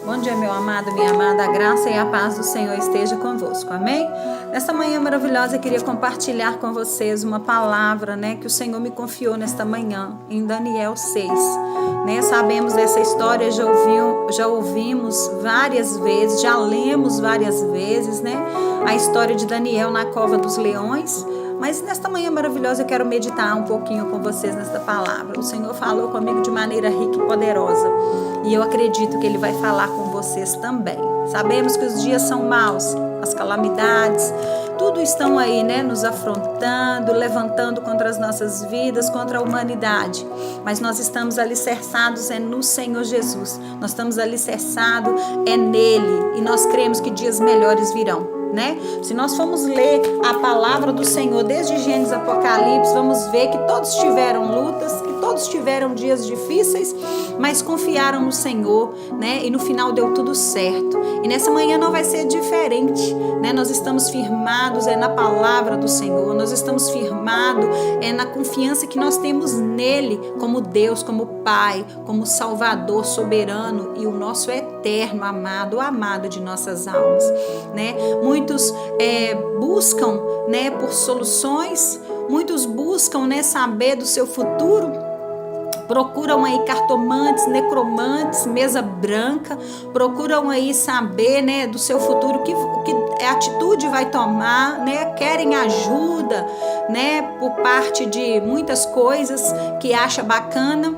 Bom dia, meu amado, minha amada, a graça e a paz do Senhor esteja convosco, amém? Nesta manhã maravilhosa eu queria compartilhar com vocês uma palavra, que o Senhor me confiou nesta manhã, em Daniel 6, Sabemos dessa história, já ouvimos várias vezes, já lemos várias vezes, a história de Daniel na cova dos leões. Mas nesta manhã maravilhosa eu quero meditar um pouquinho com vocês nesta palavra. O Senhor falou comigo de maneira rica e poderosa. E eu acredito que Ele vai falar com vocês também. Sabemos que os dias são maus, as calamidades, tudo estão aí, nos afrontando, levantando contra as nossas vidas, contra a humanidade. Mas nós estamos alicerçados no Senhor Jesus. Nós estamos alicerçados nele. E nós cremos que dias melhores virão. Se nós formos ler a palavra do Senhor desde Gênesis Apocalipse, vamos ver que todos tiveram lutas, que todos tiveram dias difíceis, mas confiaram no Senhor, e no final deu tudo certo. E nessa manhã não vai ser diferente, Nós estamos firmados na palavra do Senhor, nós estamos firmados na confiança que nós temos nele, como Deus, como Pai, como Salvador soberano e o nosso eterno amado, o amado de nossas almas, Muitos buscam, por soluções, muitos buscam, saber do seu futuro, procuram aí cartomantes, necromantes, mesa branca, procuram aí saber, do seu futuro, que atitude vai tomar, querem ajuda, por parte de muitas coisas que acha bacana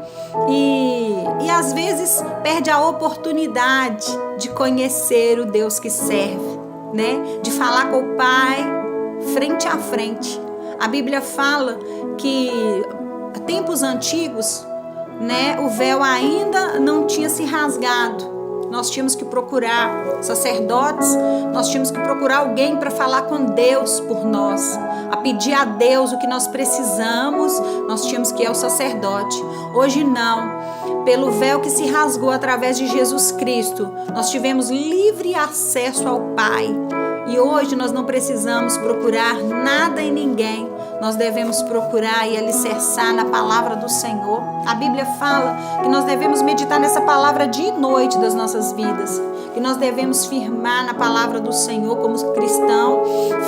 e às vezes perde a oportunidade de conhecer o Deus que serve, de falar com o Pai frente a frente. A Bíblia fala que tempos antigos, o véu ainda não tinha se rasgado. Nós tínhamos que procurar sacerdotes, nós tínhamos que procurar alguém para falar com Deus por nós, a pedir a Deus o que nós precisamos, nós tínhamos que ir ao sacerdote. Hoje não, pelo véu que se rasgou através de Jesus Cristo, nós tivemos livre acesso ao Pai. E hoje nós não precisamos procurar nada e ninguém. Nós devemos procurar e alicerçar na palavra do Senhor. A Bíblia fala que nós devemos meditar nessa palavra dia e noite das nossas vidas. Que nós devemos firmar na palavra do Senhor como cristão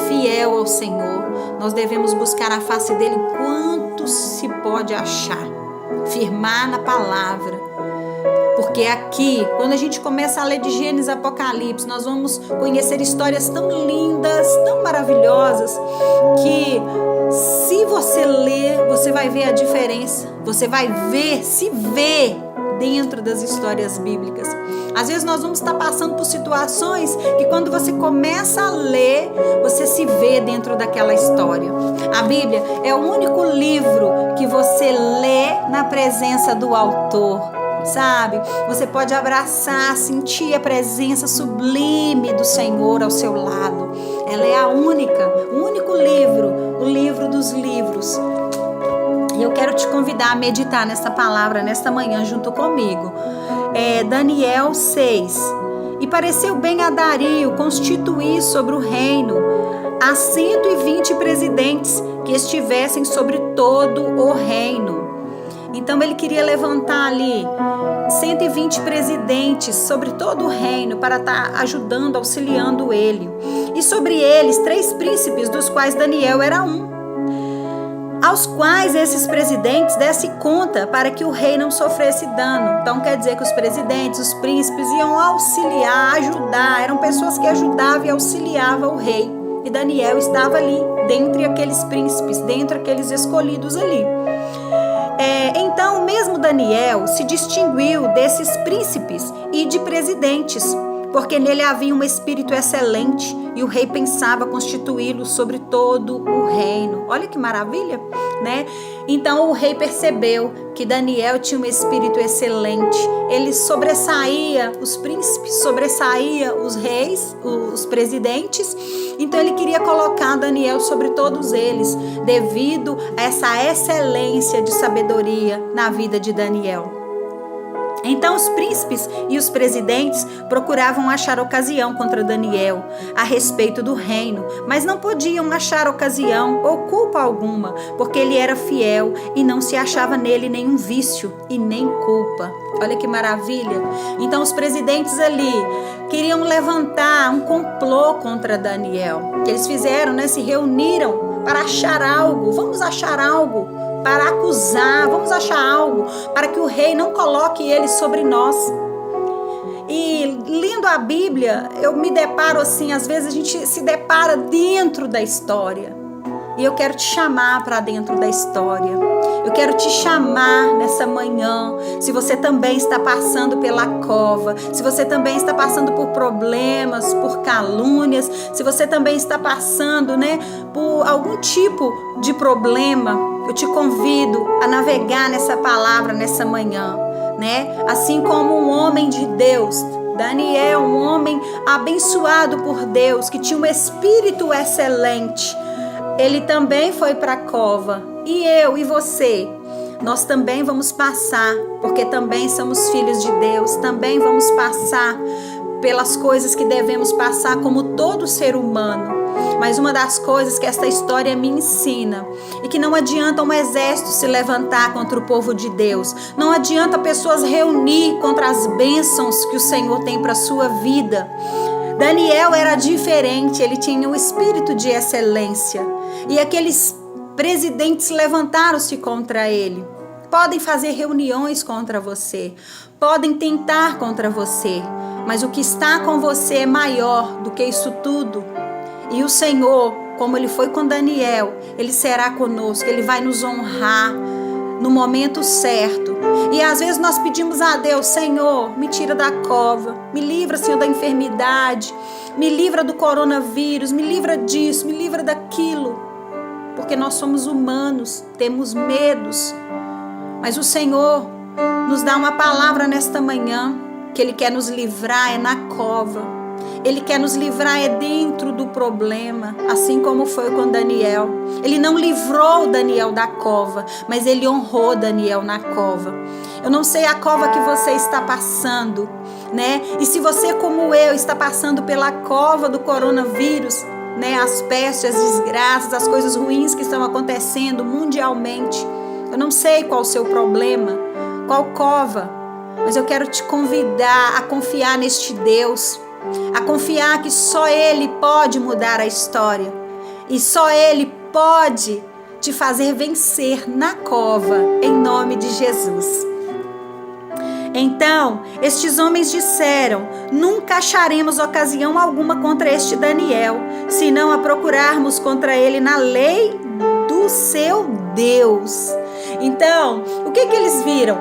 fiel ao Senhor. Nós devemos buscar a face dele quanto se pode achar. Firmar na palavra. Porque aqui, quando a gente começa a ler de Gênesis Apocalipse, nós vamos conhecer histórias tão lindas, tão maravilhosas, que se você ler, você vai ver a diferença. Você vai se ver dentro das histórias bíblicas. Às vezes nós vamos estar passando por situações que quando você começa a ler, você se vê dentro daquela história. A Bíblia é o único livro que você lê na presença do autor. Sabe, você pode abraçar, sentir a presença sublime do Senhor ao seu lado. Ela é o único livro, o livro dos livros. E eu quero te convidar a meditar nessa palavra, nesta manhã, junto comigo. Daniel 6. E pareceu bem a Dario constituir sobre o reino a 120 presidentes que estivessem sobre todo o reino. Então ele queria levantar ali 120 presidentes sobre todo o reino para estar ajudando, auxiliando ele. E sobre eles 3 príncipes, dos quais Daniel era um, aos quais esses presidentes dessem conta para que o rei não sofresse dano. Então quer dizer que os presidentes, os príncipes iam auxiliar, ajudar, eram pessoas que ajudavam e auxiliavam o rei. E Daniel estava ali, dentre aqueles príncipes, dentre aqueles escolhidos ali. Então, mesmo Daniel se distinguiu desses príncipes e de presidentes, porque nele havia um espírito excelente e o rei pensava constituí-lo sobre todo o reino. Olha que maravilha, Então o rei percebeu que Daniel tinha um espírito excelente. Ele sobressaía os príncipes, sobressaía os reis, os presidentes. Então ele queria colocar Daniel sobre todos eles, devido a essa excelência de sabedoria na vida de Daniel. Então os príncipes e os presidentes procuravam achar ocasião contra Daniel a respeito do reino, mas não podiam achar ocasião ou culpa alguma, porque ele era fiel e não se achava nele nenhum vício e nem culpa. Olha que maravilha! Então os presidentes ali queriam levantar um complô contra Daniel. O que eles fizeram, né? Se reuniram para achar algo. Vamos achar algo para acusar, vamos achar algo para que o rei não coloque ele sobre nós. E lendo a Bíblia, eu me deparo assim, às vezes a gente se depara dentro da história. E eu quero te chamar para dentro da história. Eu quero te chamar nessa manhã, se você também está passando pela cova, se você também está passando por problemas, por calúnias, se você também está passando, né, por algum tipo de problema, eu te convido a navegar nessa palavra nessa manhã, né? Assim como um homem de Deus, Daniel, um homem abençoado por Deus, que tinha um espírito excelente, ele também foi para a cova. E eu e você, nós também vamos passar, porque também somos filhos de Deus, também vamos passar pelas coisas que devemos passar como todo ser humano. Mas uma das coisas que esta história me ensina é que não adianta um exército se levantar contra o povo de Deus. Não adianta pessoas reunir contra as bênçãos que o Senhor tem para a sua vida. Daniel era diferente, ele tinha um espírito de excelência. E aqueles presidentes levantaram-se contra ele. Podem fazer reuniões contra você, podem tentar contra você, mas o que está com você é maior do que isso tudo. E o Senhor, como ele foi com Daniel, ele será conosco, ele vai nos honrar no momento certo. E às vezes nós pedimos a Deus: Senhor, me tira da cova, me livra, Senhor, da enfermidade, me livra do coronavírus, me livra disso, me livra daquilo. Porque nós somos humanos, temos medos. Mas o Senhor nos dá uma palavra nesta manhã, que Ele quer nos livrar é na cova. Ele quer nos livrar é dentro do problema, assim como foi com Daniel. Ele não livrou Daniel da cova, mas Ele honrou Daniel na cova. Eu não sei a cova que você está passando, né? E se você, como eu, está passando pela cova do coronavírus, né? As pestes, as desgraças, as coisas ruins que estão acontecendo mundialmente. Eu não sei qual o seu problema, qual cova, mas eu quero te convidar a confiar neste Deus, a confiar que só Ele pode mudar a história e só Ele pode te fazer vencer na cova, em nome de Jesus. Então, estes homens disseram: nunca acharemos ocasião alguma contra este Daniel, senão a procurarmos contra ele na lei do seu Deus. Então, o que eles viram?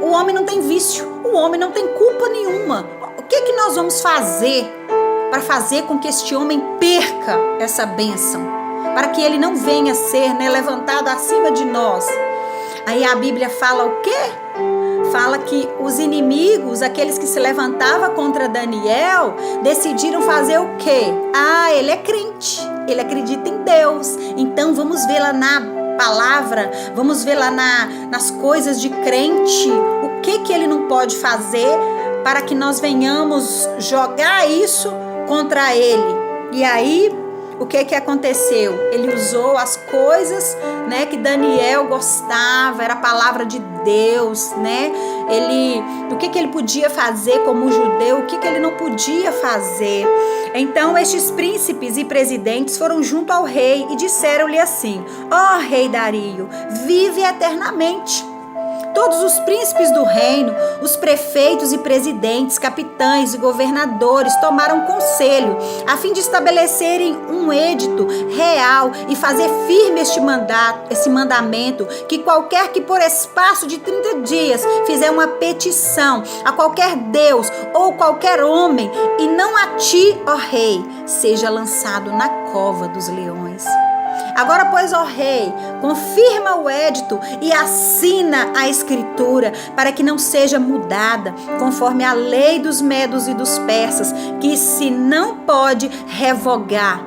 O homem não tem vício, o homem não tem culpa nenhuma. O que nós vamos fazer para fazer com que este homem perca essa bênção? Para que ele não venha a ser, né, levantado acima de nós. Aí a Bíblia fala o quê? Fala que os inimigos, aqueles que se levantavam contra Daniel, decidiram fazer o quê? Ele é crente, ele acredita em Deus. Então vamos ver lá na palavra, vamos ver lá nas coisas de crente, o que ele não pode fazer para que nós venhamos jogar isso contra ele. E aí, o que aconteceu? Ele usou as coisas, né, que Daniel gostava, era a palavra de Deus, né? O que ele podia fazer como judeu, o que ele não podia fazer. Então estes príncipes e presidentes foram junto ao rei e disseram-lhe assim: ó rei Dario, vive eternamente. Todos os príncipes do reino, os prefeitos e presidentes, capitães e governadores tomaram conselho a fim de estabelecerem um edito real e fazer firme esse mandamento, que qualquer que por espaço de 30 dias fizer uma petição a qualquer Deus ou qualquer homem, e não a ti, ó rei, seja lançado na cova dos leões. Agora, pois, ó rei, confirma o edito e assina a escritura, para que não seja mudada, conforme a lei dos medos e dos persas, que se não pode revogar.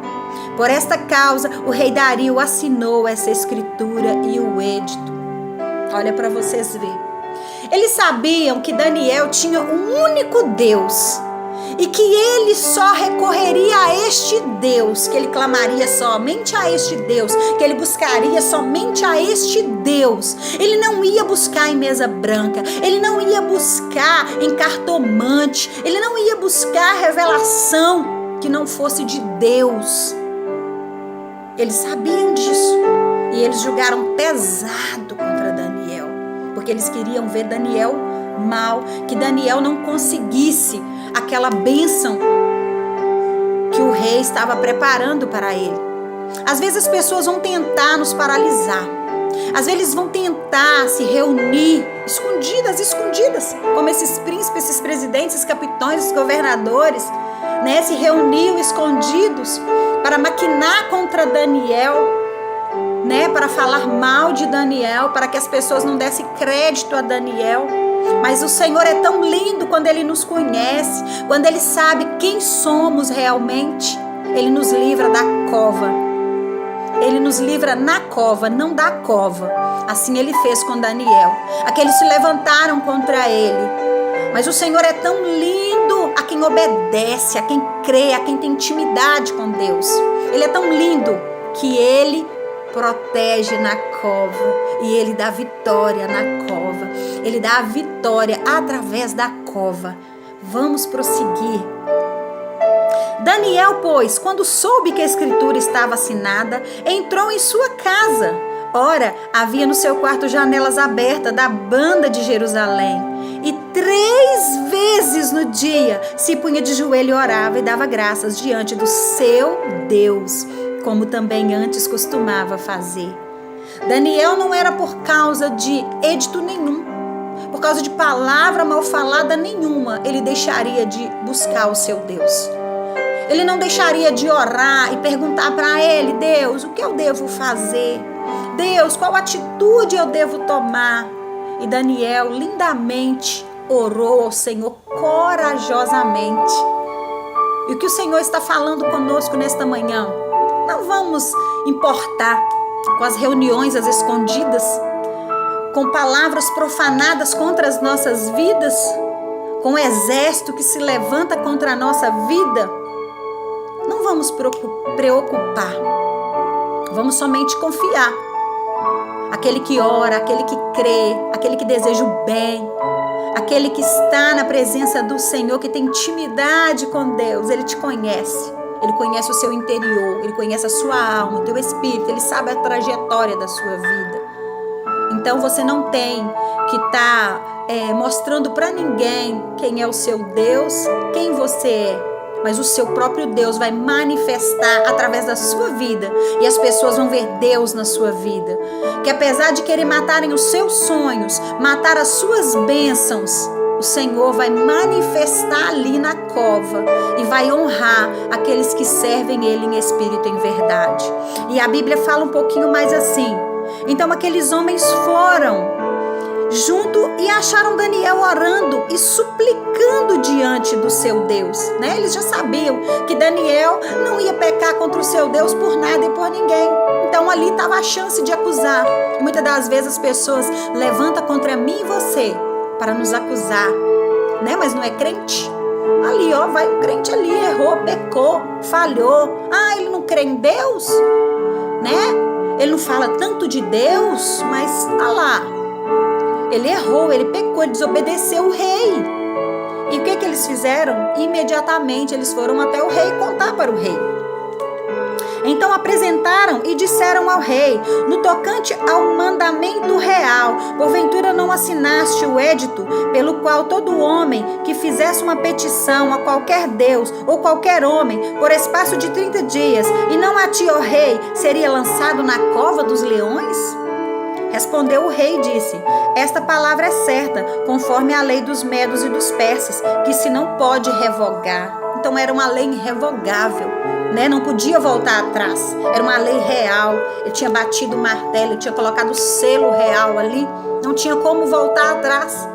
Por esta causa, o rei Dario assinou essa escritura e o edito. Olha para vocês verem. Eles sabiam que Daniel tinha um único Deus e que ele só recorreria a este Deus, que ele clamaria somente a este Deus, que ele buscaria somente a este Deus. Ele não ia buscar em mesa branca, ele não ia buscar em cartomante, ele não ia buscar revelação que não fosse de Deus. Eles sabiam disso e eles julgaram pesado contra Daniel, porque eles queriam ver Daniel mal, que Daniel não conseguisse aquela bênção que o rei estava preparando para ele. Às vezes as pessoas vão tentar nos paralisar, às vezes vão tentar se reunir escondidas, como esses príncipes, esses presidentes, esses capitães, esses governadores, né, se reuniam escondidos para maquinar contra Daniel, né, para falar mal de Daniel, para que as pessoas não dessem crédito a Daniel. Mas o Senhor é tão lindo quando Ele nos conhece, quando Ele sabe quem somos realmente. Ele nos livra da cova. Ele nos livra na cova, não da cova. Assim Ele fez com Daniel. Aqueles se levantaram contra Ele. Mas o Senhor é tão lindo a quem obedece, a quem crê, a quem tem intimidade com Deus. Ele é tão lindo que Ele protege na cova e Ele dá vitória na cova. Ele dá a vitória através da cova. Vamos prosseguir. Daniel, pois, quando soube que a escritura estava assinada, entrou em sua casa. Ora, havia no seu quarto janelas abertas da banda de Jerusalém. E 3 vezes no dia se punha de joelho e orava e dava graças diante do seu Deus, como também antes costumava fazer. Daniel não era por causa de edito nenhum, por causa de palavra mal falada nenhuma, ele deixaria de buscar o seu Deus. Ele não deixaria de orar e perguntar para ele: Deus, o que eu devo fazer? Deus, qual atitude eu devo tomar? E Daniel lindamente orou ao Senhor corajosamente. E o que o Senhor está falando conosco nesta manhã? Não vamos importar com as reuniões às escondidas, com palavras profanadas contra as nossas vidas, com o exército que se levanta contra a nossa vida. Não vamos preocupar, vamos somente confiar. Aquele que ora, aquele que crê, aquele que deseja o bem, aquele que está na presença do Senhor, que tem intimidade com Deus, Ele te conhece. Ele conhece o seu interior, Ele conhece a sua alma, o teu espírito, Ele sabe a trajetória da sua vida. Então você não tem que estar mostrando para ninguém quem é o seu Deus, quem você é. Mas o seu próprio Deus vai manifestar através da sua vida. E as pessoas vão ver Deus na sua vida. Que apesar de querer matarem os seus sonhos, matar as suas bênçãos, o Senhor vai manifestar ali na cova e vai honrar aqueles que servem Ele em espírito e em verdade. E a Bíblia fala um pouquinho mais assim. Então aqueles homens foram junto e acharam Daniel orando e suplicando diante do seu Deus, né? Eles já sabiam que Daniel não ia pecar contra o seu Deus por nada e por ninguém. Então ali estava a chance de acusar. E muitas das vezes as pessoas levantam contra mim e você para nos acusar, né? Mas não é crente. Ali, ó, vai o crente ali, errou, pecou, falhou. Ah, ele não crê em Deus, né? Ele não fala tanto de Deus, mas olha lá. Ele errou, ele pecou, ele desobedeceu o rei. E o que eles fizeram? Imediatamente eles foram até o rei contar para o rei. Então apresentaram e disseram ao rei: no tocante ao mandamento real, porventura não assinaste o edito, pelo qual todo homem que fizesse uma petição a qualquer Deus ou qualquer homem, por espaço de 30 dias, e não a ti, ó rei, seria lançado na cova dos leões? Respondeu o rei e disse: esta palavra é certa, conforme a lei dos medos e dos persas, que se não pode revogar. Então era uma lei irrevogável, né? Não podia voltar atrás. Era uma lei real. Ele tinha batido o martelo, ele tinha colocado o selo real ali. Não tinha como voltar atrás.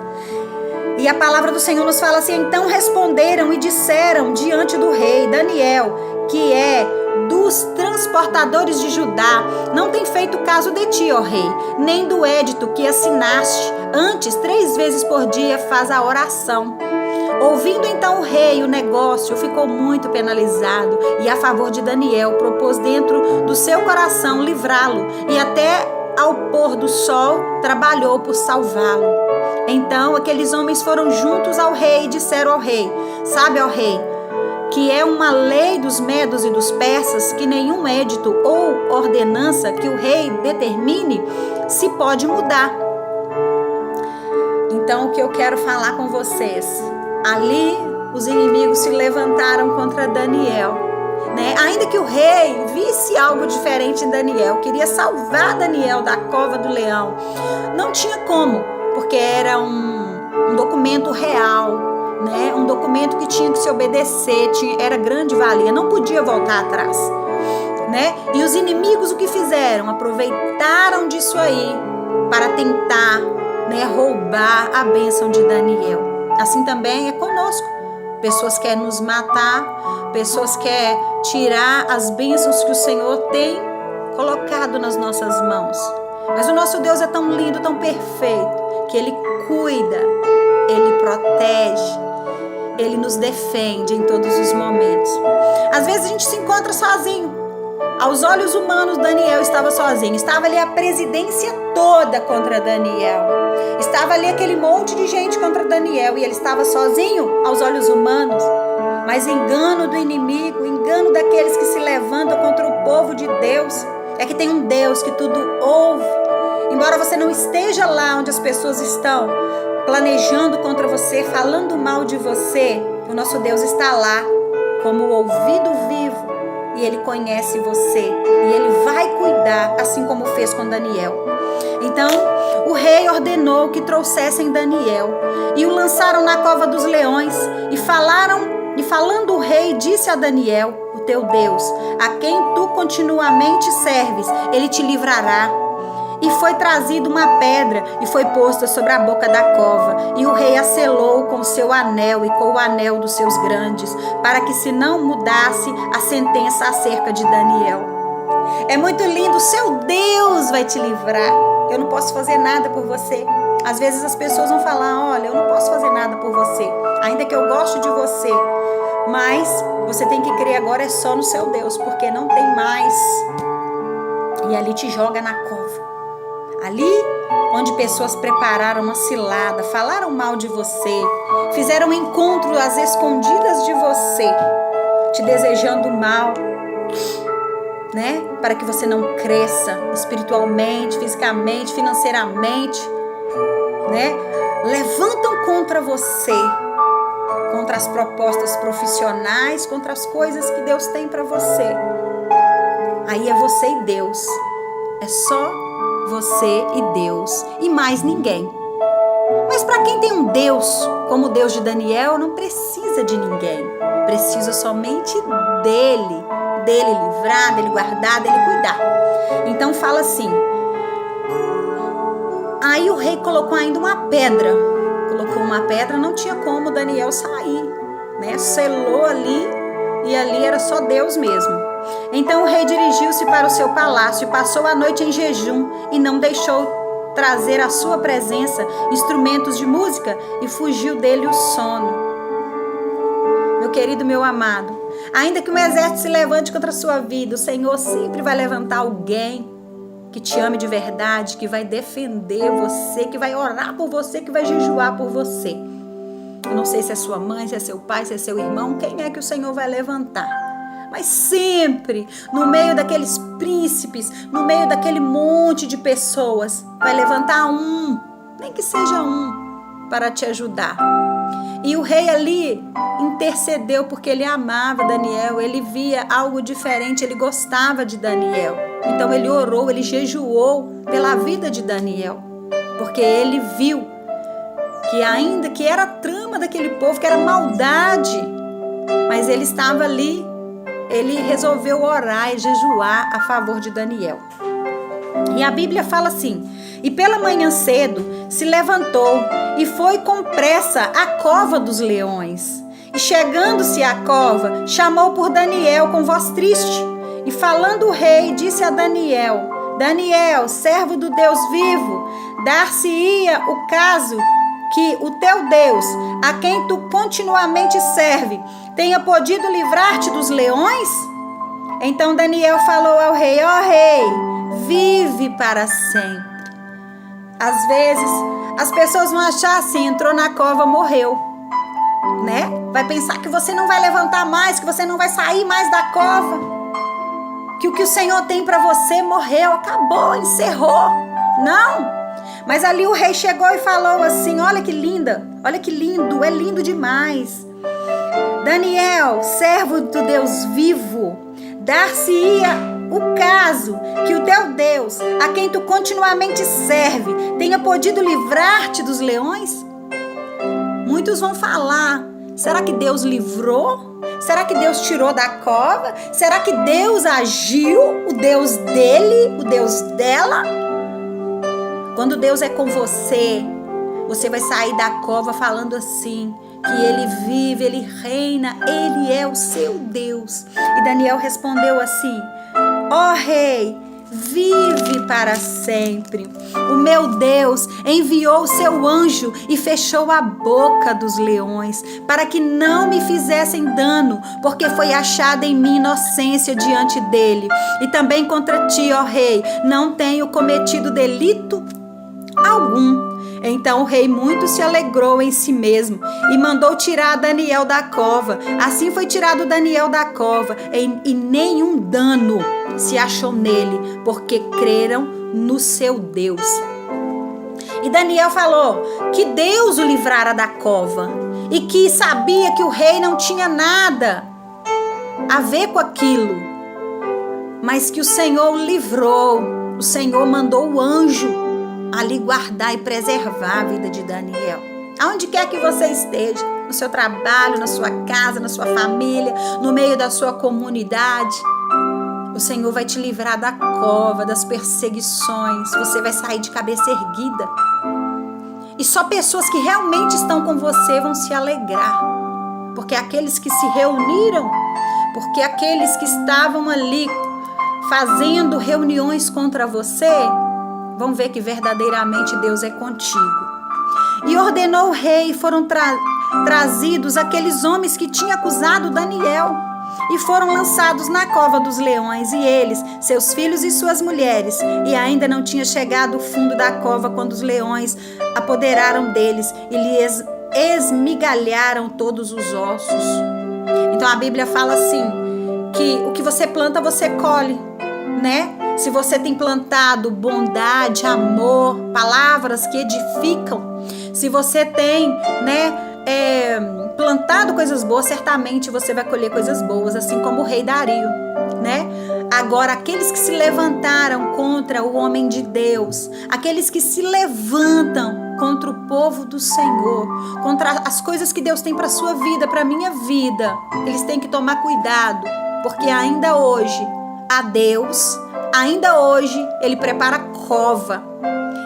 E a palavra do Senhor nos fala assim: então responderam e disseram diante do rei: Daniel, que é dos transportadores de Judá, não tem feito caso de ti, ó rei, nem do edito que assinaste, Antes, 3 vezes por dia faz a oração. Ouvindo então o rei o negócio, ficou muito penalizado e a favor de Daniel propôs dentro do seu coração livrá-lo e até ao pôr do sol trabalhou por salvá-lo. Então aqueles homens foram juntos ao rei e disseram ao rei: sabe, ó rei, que é uma lei dos medos e dos persas que nenhum édito ou ordenança que o rei determine se pode mudar. Então o que eu quero falar com vocês, ali os inimigos se levantaram contra Daniel, né? Ainda que o rei visse algo diferente em Daniel, queria salvar Daniel da cova do leão, não tinha como, porque era um documento real, né? Um documento que tinha que se obedecer, era grande valia, não podia voltar atrás, né? E os inimigos o que fizeram? Aproveitaram disso aí para tentar, né, roubar a bênção de Daniel. Assim também é conosco. Pessoas querem nos matar, pessoas querem tirar as bênçãos que o Senhor tem colocado nas nossas mãos. Mas o nosso Deus é tão lindo, tão perfeito, que Ele cuida, Ele protege, Ele nos defende em todos os momentos. Às vezes a gente se encontra sozinho. Aos olhos humanos, Daniel estava sozinho. Estava ali a presidência toda contra Daniel. Estava ali aquele monte de gente contra Daniel e ele estava sozinho aos olhos humanos. Mas engano do inimigo, engano daqueles que se levantam contra o povo de Deus, é que tem um Deus que tudo ouve. Embora você não esteja lá onde as pessoas estão planejando contra você, falando mal de você, o nosso Deus está lá como o ouvido vivo e Ele conhece você e Ele vai cuidar, assim como fez com Daniel. Então o rei ordenou que trouxessem Daniel e o lançaram na cova dos leões e falando o rei disse a Daniel: o teu Deus, a quem tu continuamente serves, Ele te livrará. E foi trazida uma pedra e foi posta sobre a boca da cova. E o rei a selou com o seu anel e com o anel dos seus grandes, para que se não mudasse a sentença acerca de Daniel. É muito lindo, o seu Deus vai te livrar. Eu não posso fazer nada por você. Às vezes as pessoas vão falar: olha, eu não posso fazer nada por você, ainda que eu goste de você. Mas você tem que crer agora é só no seu Deus, porque não tem mais. E ali te joga na cova. Ali onde pessoas prepararam uma cilada, falaram mal de você, fizeram um encontro às escondidas de você, te desejando mal, né? Para que você não cresça espiritualmente, fisicamente, financeiramente, né? Levantam contra você, contra as propostas profissionais, contra as coisas que Deus tem para você. Aí é você e Deus. É só você e Deus e mais ninguém. Mas para quem tem um Deus como o Deus de Daniel, não precisa de ninguém. Precisa somente dele livrar, dele guardar, dele cuidar. Então fala assim: aí o rei colocou ainda uma pedra. Colocou uma pedra, não tinha como Daniel sair, né? Selou ali e ali era só Deus mesmo. Então o rei dirigiu-se para o seu palácio e passou a noite em jejum e não deixou trazer à sua presença instrumentos de música e fugiu dele o sono. Meu querido, meu amado, ainda que um exército se levante contra a sua vida, o Senhor sempre vai levantar alguém que te ame de verdade, que vai defender você, que vai orar por você, que vai jejuar por você. Eu não sei se é sua mãe, se é seu pai, se é seu irmão, quem é que o Senhor vai levantar. Mas sempre, no meio daqueles príncipes, no meio daquele monte de pessoas, vai levantar um, nem que seja um, para te ajudar. E o rei ali intercedeu porque ele amava Daniel, ele via algo diferente, ele gostava de Daniel. Então ele orou, ele jejuou pela vida de Daniel, porque ele viu que ainda que era a trama daquele povo, que era maldade, mas ele estava ali. Ele resolveu orar e jejuar a favor de Daniel. E a Bíblia fala assim: e pela manhã cedo se levantou e foi com pressa à cova dos leões. E chegando-se à cova, chamou por Daniel com voz triste. E falando o rei, disse a Daniel: Daniel, servo do Deus vivo, dar-se-ia o caso que o teu Deus, a quem tu continuamente serve, tenha podido livrar-te dos leões? Então Daniel falou ao rei: ó rei, vive para sempre. Às vezes, as pessoas vão achar assim: entrou na cova, morreu, né? Vai pensar que você não vai levantar mais, que você não vai sair mais da cova, que o Senhor tem para você morreu, acabou, encerrou. Não, mas ali o rei chegou e falou assim: olha que linda, olha que lindo, é lindo demais. Daniel, servo do Deus vivo, dar-se-ia o caso que o teu Deus, a quem tu continuamente serve, tenha podido livrar-te dos leões? Muitos vão falar: será que Deus livrou? Será que Deus tirou da cova? Será que Deus agiu? O Deus dele? O Deus dela? Quando Deus é com você, você vai sair da cova falando assim: que Ele vive, Ele reina, Ele é o seu Deus. E Daniel respondeu assim: ó rei, vive para sempre. O meu Deus enviou o seu anjo e fechou a boca dos leões, para que não me fizessem dano, porque foi achada em mim inocência diante dele. E também contra ti, ó rei, não tenho cometido delito algum. Então o rei muito se alegrou em si mesmo e mandou tirar Daniel da cova. Assim foi tirado Daniel da cova, e nenhum dano se achou nele, porque creram no seu Deus. E Daniel falou que Deus o livrara da cova e que sabia que o rei não tinha nada a ver com aquilo, mas que o Senhor o livrou. O Senhor mandou o anjo ali guardar e preservar a vida de Daniel. Aonde quer que você esteja, no seu trabalho, na sua casa, na sua família, no meio da sua comunidade, o Senhor vai te livrar da cova, das perseguições. Você vai sair de cabeça erguida. E só pessoas que realmente estão com você vão se alegrar. Porque aqueles que se reuniram, porque aqueles que estavam ali fazendo reuniões contra você, vão ver que verdadeiramente Deus é contigo. E ordenou o rei, e foram trazidos aqueles homens que tinham acusado Daniel, e foram lançados na cova dos leões, e eles, seus filhos e suas mulheres, e ainda não tinha chegado o fundo da cova quando os leões apoderaram deles e lhes esmigalharam todos os ossos. Então a Bíblia fala assim, que o que você planta você colhe, né? Se você tem plantado bondade, amor, palavras que edificam, se você tem, plantado coisas boas, certamente você vai colher coisas boas, assim como o rei Dario, né? Agora, aqueles que se levantaram contra o homem de Deus, aqueles que se levantam contra o povo do Senhor, contra as coisas que Deus tem para a sua vida, para a minha vida, eles têm que tomar cuidado, porque ainda hoje, a Deus, ainda hoje, Ele prepara cova.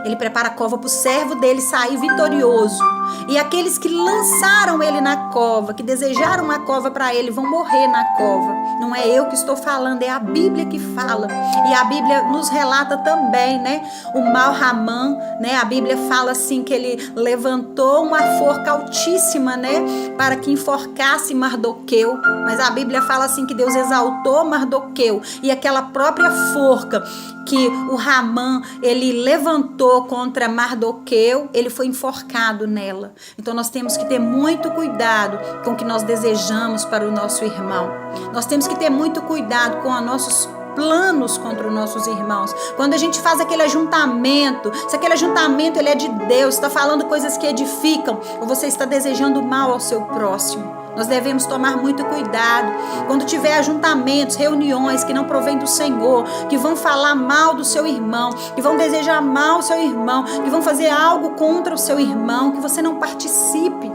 Ele prepara a cova para o servo dele sair vitorioso. E aqueles que lançaram ele na cova, que desejaram a cova para ele, vão morrer na cova. Não é eu que estou falando, é a Bíblia que fala. E a Bíblia nos relata também, né? O mau Ramã, né? A Bíblia fala assim que ele levantou uma forca altíssima, né? Para que enforcasse Mardoqueu. Mas a Bíblia fala assim que Deus exaltou Mardoqueu. E aquela própria forca que o Ramã, ele levantou contra Mardoqueu, ele foi enforcado nela. Então nós temos que ter muito cuidado com o que nós desejamos para o nosso irmão. Nós temos que ter muito cuidado com os nossos planos contra os nossos irmãos. Quando a gente faz aquele ajuntamento, se aquele ajuntamento ele é de Deus, está falando coisas que edificam, ou você está desejando mal ao seu próximo. Nós devemos tomar muito cuidado. Quando tiver ajuntamentos, reuniões que não provém do Senhor, que vão falar mal do seu irmão, que vão desejar mal ao seu irmão, que vão fazer algo contra o seu irmão, que você não participe.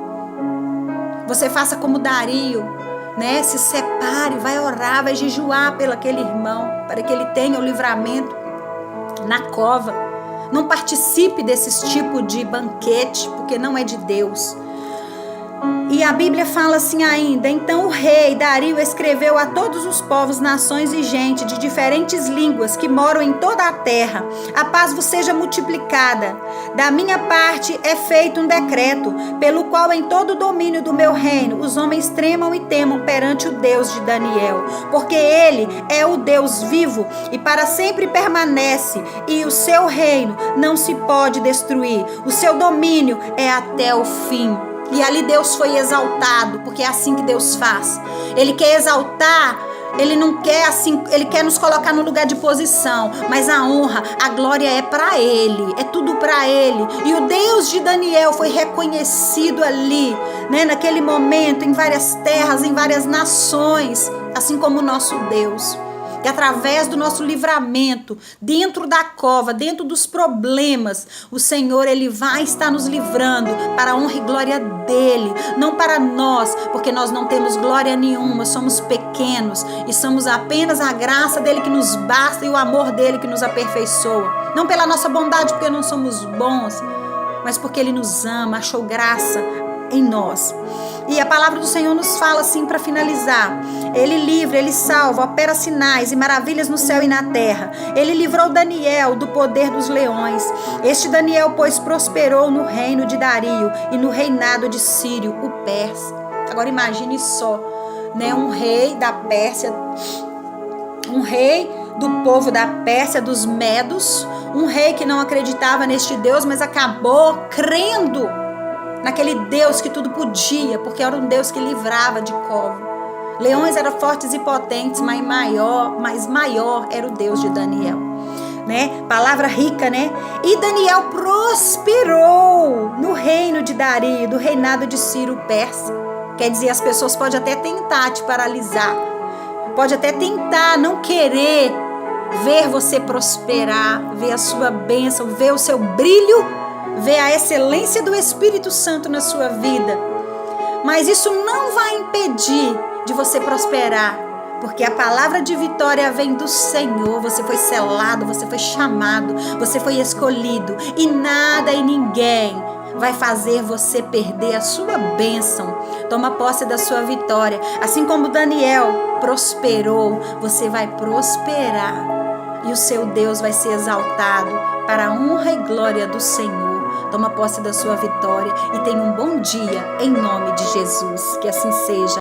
Você faça como Dario, né? Se separe, vai orar, vai jejuar pelo aquele irmão, para que ele tenha o livramento na cova. Não participe desses tipos de banquete, porque não é de Deus. E a Bíblia fala assim ainda: então o rei Dario escreveu a todos os povos, nações e gente de diferentes línguas que moram em toda a terra: a paz vos seja multiplicada. Da minha parte é feito um decreto, pelo qual em todo o domínio do meu reino os homens tremam e temam perante o Deus de Daniel, porque ele é o Deus vivo e para sempre permanece, e o seu reino não se pode destruir, o seu domínio é até o fim. E ali Deus foi exaltado, porque é assim que Deus faz. Ele quer exaltar, ele não quer assim, ele quer nos colocar no lugar de posição, mas a honra, a glória é para ele, é tudo para ele. E o Deus de Daniel foi reconhecido ali, né, naquele momento, em várias terras, em várias nações, assim como o nosso Deus. E através do nosso livramento, dentro da cova, dentro dos problemas, o Senhor, Ele vai estar nos livrando para a honra e glória dEle, não para nós, porque nós não temos glória nenhuma, somos pequenos e somos apenas a graça dEle que nos basta e o amor dEle que nos aperfeiçoa. Não pela nossa bondade, porque não somos bons, mas porque Ele nos ama, achou graça em nós. E a palavra do Senhor nos fala assim para finalizar: Ele livra, Ele salva, opera sinais e maravilhas no céu e na terra. Ele livrou Daniel do poder dos leões. Este Daniel, pois, prosperou no reino de Dario e no reinado de Círio, o Persa. Agora imagine só, né, um rei da Pérsia, um rei do povo da Pérsia, dos Medos, um rei que não acreditava neste Deus, mas acabou crendo naquele Deus que tudo podia, porque era um Deus que livrava de cova. Leões eram fortes e potentes, mas maior era o Deus de Daniel, né? Palavra rica, né? E Daniel prosperou no reino de Dario, do reinado de Ciro Persa. Quer dizer, as pessoas podem até tentar te paralisar, pode até tentar não querer ver você prosperar, ver a sua bênção, ver o seu brilho, ver a excelência do Espírito Santo na sua vida. Mas isso não vai impedir de você prosperar, porque a palavra de vitória vem do Senhor. Você foi selado, você foi chamado, você foi escolhido, e nada e ninguém vai fazer você perder a sua bênção. Toma posse da sua vitória. Assim como Daniel prosperou, você vai prosperar, e o seu Deus vai ser exaltado para a honra e glória do Senhor. Toma posse da sua vitória e tenha um bom dia em nome de Jesus. Que assim seja.